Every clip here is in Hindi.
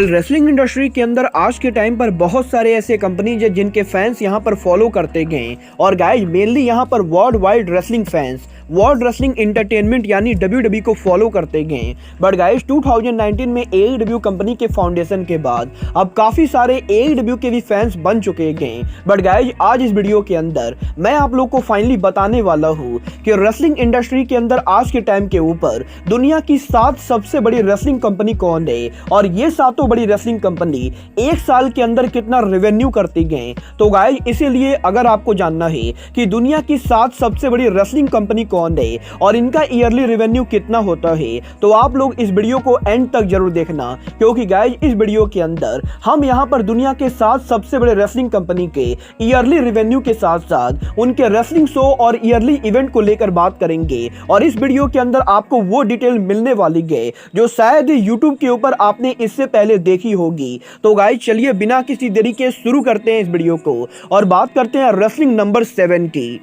रेसलिंग इंडस्ट्री के अंदर आज के टाइम पर बहुत सारे ऐसे कंपनीज है जिनके फैंस यहाँ पर फॉलो करते गए और गाइज मेनली यहाँ पर world wide wrestling fans world wrestling entertainment यानी WWE को फॉलो करते गए। बट गाइज 2019 में AEW कंपनी के फाउंडेशन के बाद अब काफी सारे AEW के भी फैंस बन चुके गए। बट गाइज आज इस वीडियो के अंदर मैं आप लोग को फाइनली बताने वाला हूँ कि रेसलिंग इंडस्ट्री के अंदर आज के टाइम के ऊपर दुनिया की 7 सबसे बड़ी रेसलिंग कंपनी कौन है और ये सातों बड़ी रेसलिंग कंपनी एक साल के अंदर कितना रेवेन्यू करती गए। तो गाइज इसीलिए अगर आपको जानना है कि दुनिया की 7 सबसे बड़ी रेसलिंग कंपनी कौन है और इनका ईयरली रेवेन्यू कितना होता है, तो आप लोग इस वीडियो को एंड तक जरूर देखना, क्योंकि गाइज इस वीडियो के अंदर हम यहाँ पर दुनिया के 7 सबसे बड़े रेसलिंग कंपनी के ईयरली रेवेन्यू के साथ साथ उनके रेसलिंग शो और ईयरली इवेंट को लेकर बात करेंगे। और इस वीडियो के अंदर आपको वो डिटेल मिलने वाली है जो शायद यूट्यूब के ऊपर आपने इससे पहले देखी होगी। तो गाइज चलिए बिना किसी देरी के शुरू करते हैं इस वीडियो को और बात करते हैं रेसलिंग नंबर 7 की।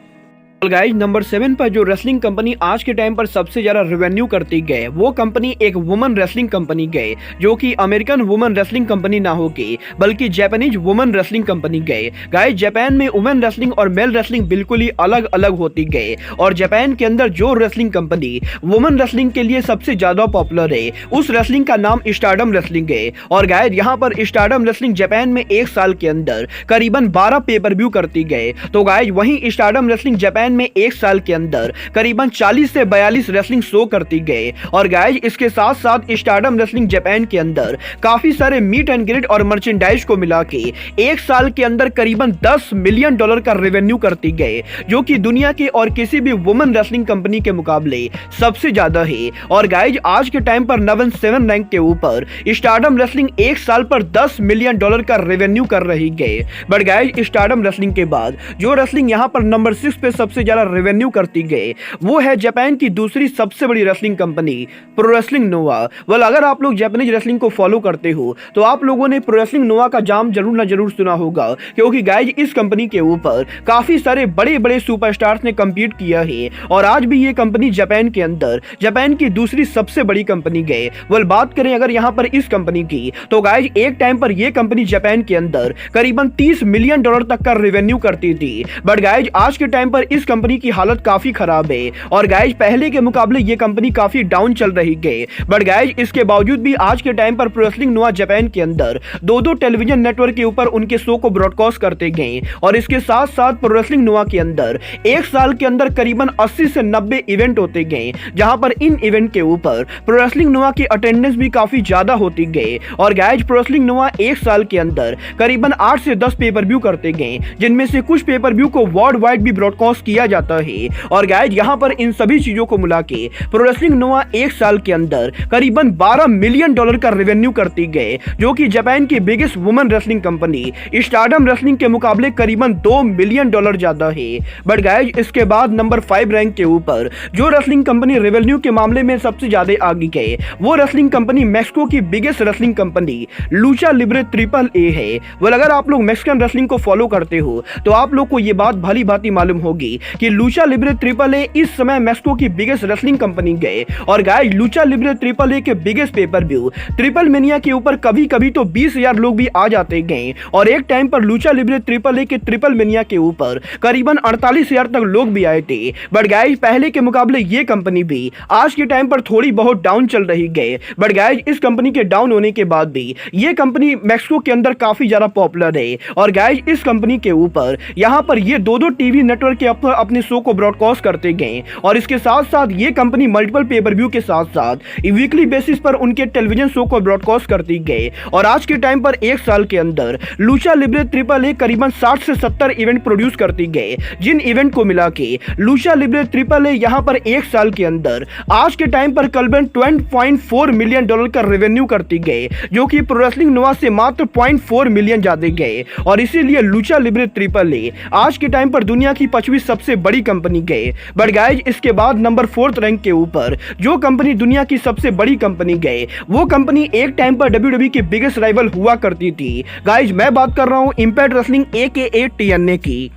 गाइज नंबर 7 पर जो रेसलिंग कंपनी आज के टाइम पर सबसे ज्यादा रेवेन्यू करती गए वो कंपनी एक वुमन रेसलिंग कंपनी गए, जो कि अमेरिकन वुमन रेसलिंग कंपनी ना होगी बल्कि जापानीज वुमन रेसलिंग कंपनी गए। गाइज जापान में वुमेन रेसलिंग और मेल रेसलिंग बिल्कुल ही अलग अलग होती गए और जापान के अंदर जो रेसलिंग कंपनी वुमन रेसलिंग के लिए सबसे ज्यादा पॉपुलर है उस रेसलिंग का नाम स्टारडम रेसलिंग है। और गाइज यहाँ पर स्टारडम रेसलिंग जापान में एक साल के अंदर करीबन 12 पेपर व्यू करती गए। तो गाइज वहीं स्टारडम रेसलिंग जापान में एक साल के अंदर करीबन 40 से 42 रेसलिंग शो करती गए। और गाइज इसके साथ साथ स्टारडम रेसलिंग जापान के अंदर काफी सारे मीट एंड ग्रीट और मर्चेंडाइज को मिला के एक साल के अंदर करीबन $10 मिलियन का रेवेन्यू करती गए, जो कि दुनिया के और किसी भी वुमेन रेसलिंग कंपनी के मुकाबले सबसे ज्यादा है। और गाइज आज के टाइम पर नंबर 7 रैंक के ऊपर स्टारडम रेसलिंग एक साल पर $10 मिलियन का रेवेन्यू कर रही गए। बट गाइज स्टारडम रेसलिंग के बाद जो रेसलिंग यहाँ पर नंबर 6 पे सबसे ज्यादा रेवेन्यू करती गए वो है जापान की दूसरी सबसे बड़ी रेसलिंग कंपनी प्रो रेसलिंग नोवा। वेल अगर आप लोग जापानीज रेसलिंग को फॉलो करते हो तो आप लोगों ने प्रो रेसलिंग नोवा का जाम जरूर ना जरूर सुना होगा, क्योंकि गाइज इस कंपनी के ऊपर काफी सारे बड़े बड़े सुपरस्टार्स ने कम्पीट किया है और आज भी ये कंपनी जापान के अंदर जापान की दूसरी सबसे बड़ी कंपनी गए। वेल बात करें अगर यहाँ पर इस कंपनी की तो गाइज एक टाइम पर यह कंपनी जापान के अंदर करीबन $30 मिलियन तक का रेवेन्यू करती थी। बट गाइज आज के टाइम पर इस कंपनी की हालत काफी खराब है और गाइज पहले के मुकाबले ये कंपनी काफी डाउन चल रही है। बट गाइज इसके बावजूद भी आज के टाइम पर प्रो रेसलिंग नोवा जापान के अंदर दो टेलीविजन नेटवर्क के ऊपर उनके शो को ब्रॉडकास्ट करते गए और इसके साथ साथ प्रो रेसलिंग नोवा के अंदर एक साल के अंदर करीबन 80 से 90 इवेंट होते गए, जहां पर इन इवेंट के ऊपर प्रो रेसलिंग नोवा की अटेंडेंस भी काफी ज्यादा होती गई। और गाइज प्रो रेसलिंग नोवा एक साल के अंदर करीबन 8 से 10 पेपर व्यू करते गए, जिनमें से कुछ पेपर व्यू को वर्ल्ड वाइड भी ब्रॉडकास्ट किया जाता है। और गाइज यहाँ पर इन सभी चीजों को मिला के प्रो रेसलिंग नोवा एक साल के अंदर करीबन $12 मिलियन का रेवेन्यू करती गए, जो कि जापान की biggest women wrestling company stardom wrestling के मुकाबले करीबन $2 मिलियन ज्यादा है। बट गाइज इसके बाद नंबर 5 रैंक के ऊपर जो रेसलिंग कंपनी रेवेन्यू के मामले में सबसे ज्यादा आगे गए वो रेसलिंग कंपनी मैक्सिको की biggest wrestling company Lucha Libre triple ए है। वेल अगर आप लोग मैक्सिकन रेसलिंग को फॉलो करते हो तो आप लोग को ये बात भली भांति मालूम होगी कि लूचा लिब्रे ट्रिपल ए इस समय मैक्सिको की बिगेस्ट रेसलिंग कंपनी गए। और guys Lucha Libre triple A के biggest pay per view Triplemania के ऊपर कभी कभी तो 20,000 लोग भी आ जाते गए और एक टाइम पर लूचा लिब्रे ट्रिपल ए के ट्रिपल मेनिया के ऊपर करीबन 48,000 तक लोग भी आए थे। बट गाइस पहले के मुकाबले ये कंपनी भी आज के टाइम पर थोड़ी बहुत डाउन चल रही गए। बट गाइस इस कंपनी के डाउन होने के बाद भी ये कंपनी मैक्सिको के अंदर काफी ज्यादा पॉपुलर है। और गाइस इस कंपनी के ऊपर यहाँ पर ये दो टीवी नेटवर्क के अपने शो को ब्रॉडकास्ट करते गए और इसके साथ साथ ये कंपनी मल्टीपल पेपर व्यू के साथ साथ वीकली बेसिस पर उनके टेलीविजन शो को ब्रॉडकास्ट करती गए। और आज के टाइम पर एक साल के अंदर लूचा लिब्रे ट्रिपल ए करीबन 60 से 70 इवेंट प्रोड्यूस करती गए, जिन इवेंट को मिला के लूचा लिब्रे ट्रिपल ए यहाँ पर एक साल के अंदर आज के टाइम पर करीबन $20.4 मिलियन का रेवेन्यू करती गए, जो कि प्रो रेसलिंग नोवा से मात्र $0.4 मिलियन ज्यादा गए। और इसीलिए लूचा लिब्रे ट्रिपल ए आज के टाइम पर दुनिया की 5वीं सबसे बड़ी कंपनी गए। बट गाइज इसके बाद नंबर 4 रैंक के ऊपर जो कंपनी दुनिया की सबसे बड़ी कंपनी गए वो कंपनी एक टाइम पर WWE की बिगेस्ट राइवल हुआ करती थी। गाइज मैं बात कर रहा हूं इंपैक्ट रेसलिंग AKA TNA की।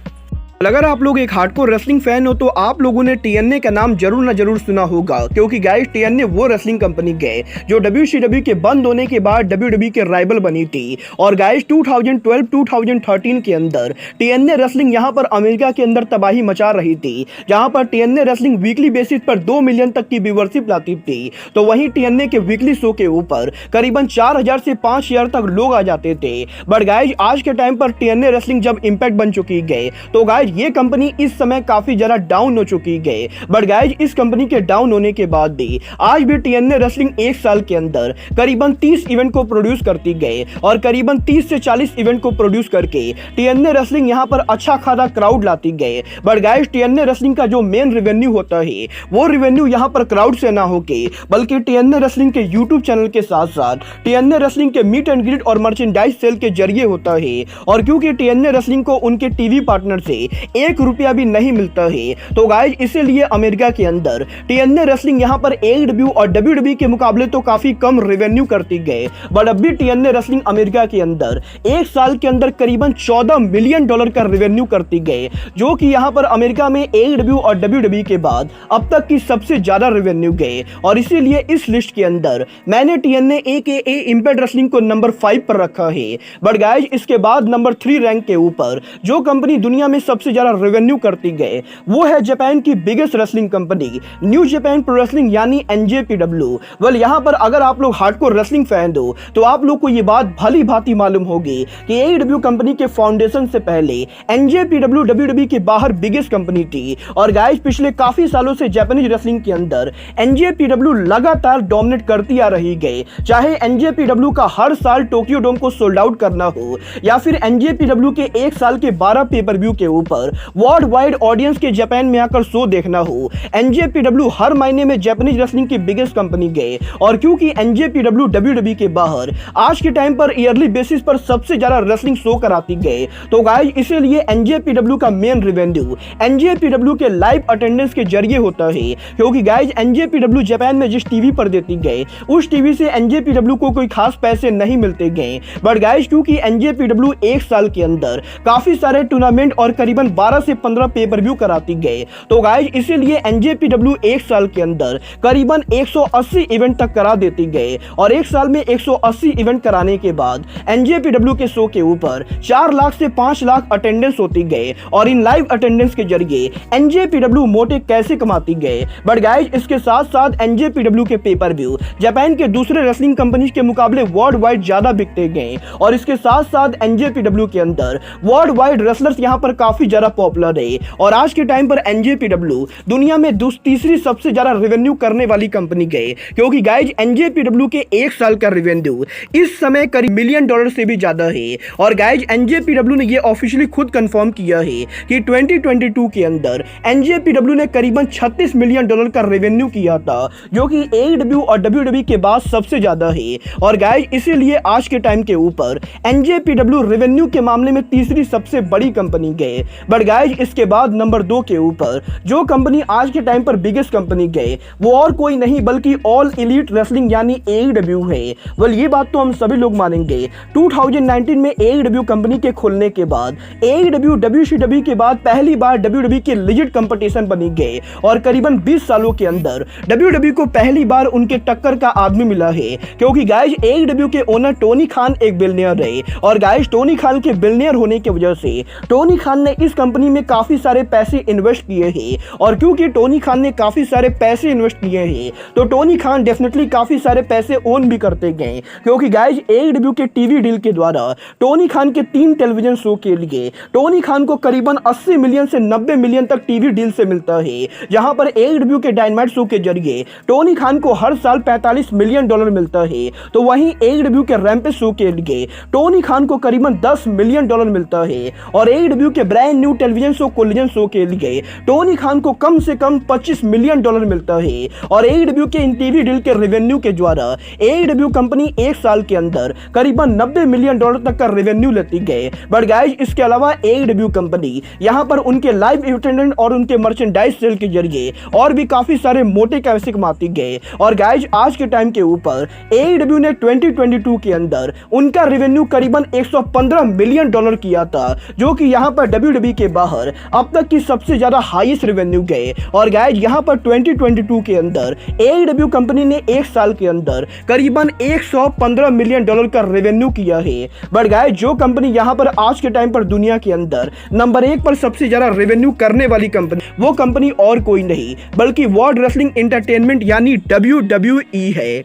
अगर आप लोग एक हार्डकोर रेसलिंग फैन हो तो आप लोगों ने टीएनए का नाम जरूर ना जरूर सुना होगा, क्योंकि गाइस टीएनए वो रेसलिंग कंपनी गए जो डब्ल्यूसीडब्ल्यू के बंद होने के बाद डब्ल्यूडब्ल्यू के राइवल बनी थी। और गाइस 2012-2013 के अंदर टीएनए रेसलिंग यहां पर अमेरिका के अंदर तबाही मचा रही थी, जहां पर टीएनए रेसलिंग वीकली बेसिस पर 2 मिलियन तक की व्यूअरशिप लाती थी। तो वहीं टीएनए के वीकली शो के ऊपर करीबन 4000 से 5000 तक लोग आ जाते थे। बट गाइस आज के टाइम पर टीएनए रेसलिंग जब इंपैक्ट बन चुकी गए तो गाइस ये कंपनी इस समय काफी ज्यादा डाउन हो चुकी है। बट गाइस इस कंपनी के डाउन होने के बाद भी आज भी टीएनए रेसलिंग एक साल के अंदर करीबन 30 इवेंट को प्रोड्यूस करती गए और करीबन 30 से 40 इवेंट को प्रोड्यूस करके टीएनए रेसलिंग यहां पर अच्छा खासा क्राउड लाती गए। बट गाइस टीएनए रेसलिंग का जो मेन रेवेन्यू होता है वो रेवेन्यू यहां पर क्राउड से ना होके बल्कि टीएनए रेसलिंग के यूट्यूब चैनल के साथ साथ टीएनए रेसलिंग के मीट एंड ग्रीट और मर्चेंडाइज सेल के जरिए होता है। और क्योंकि टीएनए रेसलिंग को उनके टीवी पार्टनर से 1 रुपया भी नहीं मिलता है, तो गाइस इसीलिए अमेरिका के अंदर टीएनए रेसलिंग यहां पर एडब्ल्यू और डब्ल्यूडब्ल्यू के मुकाबले तो काफी कम रेवेन्यू करती गए। बट अब भी टीएनए रेसलिंग अमेरिका के अंदर एक साल के अंदर करीबन $14 मिलियन का रेवेन्यू करती गए, जो कि यहां पर अमेरिका में एडब्ल्यू और डब्ल्यूडब्ल्यू के बाद अब तक की सबसे ज्यादा रेवेन्यू गए। और इसीलिए इस लिस्ट के अंदर मैंने टीएनए एकेए इंपैक्ट रेसलिंग को नंबर 5 पर रखा है। बट गाइस इसके बाद नंबर 3 रैंक के ऊपर जो कंपनी दुनिया में सबसे ज्यादा रेवेन्यू करती गए वो है जापान की biggest wrestling company new Japan pro wrestling यानी एनजेपीडब्ल्यू। वेल यहां पर अगर आप लोग हार्डकोर रेसलिंग फैन हो तो आप लोग को ये बात भली भांति मालूम होगी कि एडब्ल्यू कंपनी के फाउंडेशन से पहले एनजेपीडब्ल्यू डब्ल्यूडब्ल्यू के बाहर बिगेस्ट कंपनी थी। और गाइस पिछले काफी सालों से जापानीज रेसलिंग के अंदर एनजेपीडब्ल्यू लगातार डोमिनेट करती आ रही गई, चाहे एनजेपीडब्ल्यू का हर साल टोक्यो डोम को सोल्ड आउट करना हो या फिर एनजेपीडब्ल्यू के एक साल के 12 पेपर व्यू के ऊपर वर्ल्ड वाइड ऑडियंस के जापान में आकर शो देखना हो। एनजेपीडब्ल्यू हर महीने में जापानीज रेसलिंग की बिगेस्ट कंपनी गए। और क्योंकि एनजेपीडब्ल्यू डब्ल्यूडब्ल्यू के बाहर आज के टाइम पर ईयरली बेसिस पर सबसे ज्यादा रेसलिंग शो कराती गए, तो गाइस इसीलिए एनजेपीडब्ल्यू का मेन रेवेन्यू एनजेपीडब्ल्यू के लाइव अटेंडेंस के जरिए होता है। क्योंकि गाइस एनजेपीडब्ल्यू जापान में जिस टीवी पर देती गए उस टीवी से एनजेपीडब्ल्यू को कोई खास पैसे नहीं मिलते गए। बट गाइस क्योंकि एनजेपीडब्ल्यू एक साल के अंदर काफी सारे टूर्नामेंट और करीबन 12 से 15 पे पर व्यू कराती गए, तो गाइस इसीलिए एनजेपीडब्ल्यू एक साल के अंदर करीबन 180 इवेंट तक करा देती गए। और एक साल में 180 इवेंट कराने के बाद एनजेपीडब्ल्यू के शो के ऊपर 4 लाख से 5 लाख अटेंडेंस होती गए। और इन लाइव अटेंडेंस के जरिए एनजेपीडब्ल्यू मोटे कैसे कमाती गए। बट गाइस इसके साथ साथ एनजेपीडब्ल्यू के पेपर व्यू जापान के दूसरे रेसलिंग कंपनीज के मुकाबले वर्ल्ड वाइड ज्यादा बिकते गए। और इसके साथ साथ एनजेपीडब्ल्यू के अंदर वर्ल्ड वाइड रेसलर्स यहां पर काफी ज्यादा पॉपुलर है। और आज के टाइम पर एनजेपीडब्ल्यू दुनिया में तीसरी सबसे ज्यादा रेवेन्यू करने वाली कंपनी गए, क्योंकि गाइस एनजेपीडब्ल्यू के एक साल का रेवेन्यू इस समय करीब $1 मिलियन से भी ज्यादा है। और गाइस एनजेपीडब्ल्यू ने ये ऑफिशियली खुद कंफर्म किया है कि 2022 के अंदर एनजेपीडब्ल्यू ने करीबन $36 मिलियन का रेवेन्यू किया था, जो कि एडब्ल्यू और डब्ल्यूडब्ल्यू के बाद सबसे ज्यादा है। और गाइस इसीलिए आज के टाइम के ऊपर एनजेपीडब्ल्यू रेवेन्यू के मामले में तीसरी सबसे बड़ी कंपनी गए। बट गाइस इसके बाद नंबर 2 के ऊपर जो कंपनी आज के टाइम पर बिगेस्ट कंपनी गए वो और कोई नहीं बल्कि ऑल एलीट रेसलिंग यानी एईडब्ल्यू है। वेल ये बात तो हम सभी लोग मानेंगे। 2019 में एईडब्ल्यू कंपनी के खुलने के बाद एईडब्ल्यू डब्ल्यूसीडब्ल्यू के बाद पहली बार डब्ल्यूडब्ल्यू के लिजिट कंपटीशन बनी गए। और करीबन 20 सालों के अंदर डब्ल्यूडब्ल्यू को पहली बार उनके टक्कर का आदमी मिला है, क्योंकि गाइस एईडब्ल्यू के ओनर टोनी खान एक बिलियनियर रहे। और गाइस टोनी खान के बिलियनियर होने की वजह से टोनी खान ने इस कंपनी में काफी सारे पैसे इन्वेस्ट किए हैं। और क्योंकि टोनी खान ने काफी सारे पैसे इन्वेस्ट किए हैं तो टोनी खान डेफिनेटली काफी सारे पैसे ओन भी करते गए, क्योंकि गाइस एईडब्ल्यू के टीवी डील के द्वारा टोनी खान के 3 टेलीविजन शो के लिए टोनी खान को करीबन 80 मिलियन से 90 मिलियन तक टीवी डील से मिलता है। जहां पर एईडब्ल्यू के डायनामाइट शो के जरिए टोनी खान को हर साल $45 मिलियन मिलता है, तो वहीं एईडब्ल्यू के रैम्पेज शो के लिए टोनी खान को करीबन $10 मिलियन मिलता है। और एईडब्ल्यू के brand new television show collision show के लिए टोनी खान को कम से कम $25 मिलियन मिलता है। और एईडब्ल्यू के इन टीवी डील के रेवेन्यू के द्वारा एईडब्ल्यू कंपनी एक साल के अंदर करीबन $90 मिलियन तक का रेवेन्यू लेती गए। बट गाइस इसके अलावा एईडब्ल्यू कंपनी यहां पर उनके लाइव अटेंडेंट और उनके मर्चेंडाइज सेल के जरिए और भी काफी सारे मोटे पैसे कमाती गए। और गाइस आज के टाइम के ऊपर एईडब्ल्यू ने 2022 के अंदर उनका रेवेन्यू करीबन $115 मिलियन किया था, जो कि यहां पर डब्ल्यूडब्ल्यू WWE के बाहर अब तक की सबसे ज्यादा हाईएस्ट रेवेन्यू गए। और गाइज यहाँ पर 2022 के अंदर AEW कंपनी ने एक साल के अंदर करीबन 115 मिलियन डॉलर का रेवेन्यू किया है। बट गाइज जो कंपनी यहाँ पर आज के टाइम पर दुनिया के अंदर नंबर 1 पर सबसे ज्यादा रेवेन्यू करने वाली कंपनी, वो कंपनी और कोई नहीं बल्कि वर्ल्ड रेसलिंग एंटरटेनमेंट यानी WWE है।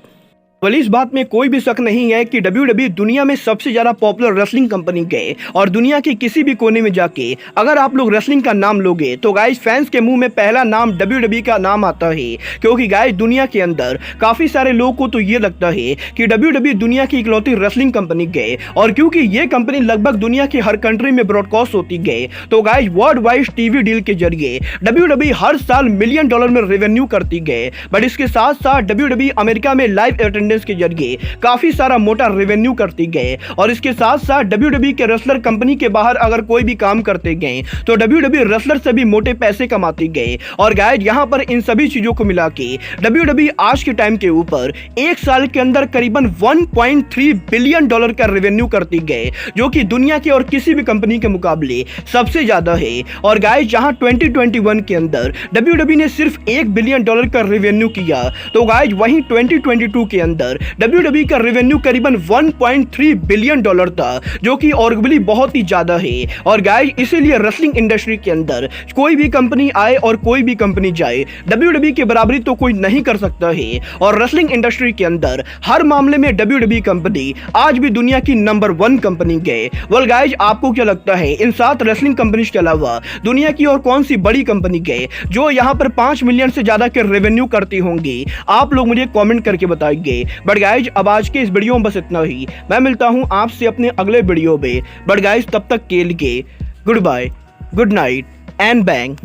well, इस बात में कोई भी शक नहीं है कि WWE दुनिया में सबसे ज्यादा पॉपुलर रेसलिंग कंपनी है। और दुनिया के किसी भी कोने में जाके अगर आप लोग रेसलिंग का नाम लोगे तो गाइस फैंस के मुंह में पहला नाम WWE का नाम आता है। क्योंकि गाइस दुनिया के अंदर काफी सारे लोगों को तो ये लगता है कि WWE दुनिया की इकलौती रेसलिंग कंपनी है। और क्योंकि ये कंपनी लगभग दुनिया की हर कंट्री में ब्रॉडकास्ट होती है तो guys world wide TV deal के जरिए WWE हर साल मिलियन डॉलर में रेवेन्यू करती है। बट इसके साथ साथ WWE अमेरिका में लाइव के जरिए काफी सारा मोटा रेवेन्यू करती गए। और इसके साथ साथ WWE के रेसलर कंपनी के बाहर अगर कोई भी काम करते गए तो WWE रेसलर से भी मोटे पैसे कमाती गए। और गाइस यहां पर इन सभी चीजों को मिला के WWE आज के टाइम के ऊपर एक साल के अंदर करीबन 1.3 बिलियन डॉलर का रेवेन्यू करती गए, जो कि दुनिया के और किसी भी कंपनी के मुकाबले सबसे ज्यादा है। और गाइस जहां 2021 के अंदर WWE ने सिर्फ 1 बिलियन डॉलर का रेवेन्यू किया तो गाइस वहीं 2022 के अंदर WWE का रेवेन्यू करीबन 1.3 बिलियन डॉलर था, जो कि ऑर्गुबली बहुत ही ज्यादा है। और गाइस इसीलिए रेसलिंग इंडस्ट्री के अंदर कोई भी कंपनी आए और कोई भी कंपनी जाए, WWE की बराबरी तो कोई नहीं कर सकता है। और रेसलिंग इंडस्ट्री के अंदर हर मामले में WWE कंपनी आज भी दुनिया की नंबर 1 कंपनी है। वेल गाइस आपको क्या लगता है इन 7 रेसलिंग कंपनीज के अलावा दुनिया की और कौन सी बड़ी कंपनी है जो यहाँ पर 5 मिलियन से ज्यादा के रेवेन्यू करती होंगी? आप लोग मुझे कमेंट करके बताइए। बट गाइज अब आज के इस वीडियो में बस इतना ही। मैं मिलता हूं आपसे अपने अगले वीडियो में। बट गाइज तब तक के लिए good bye, good night and bang.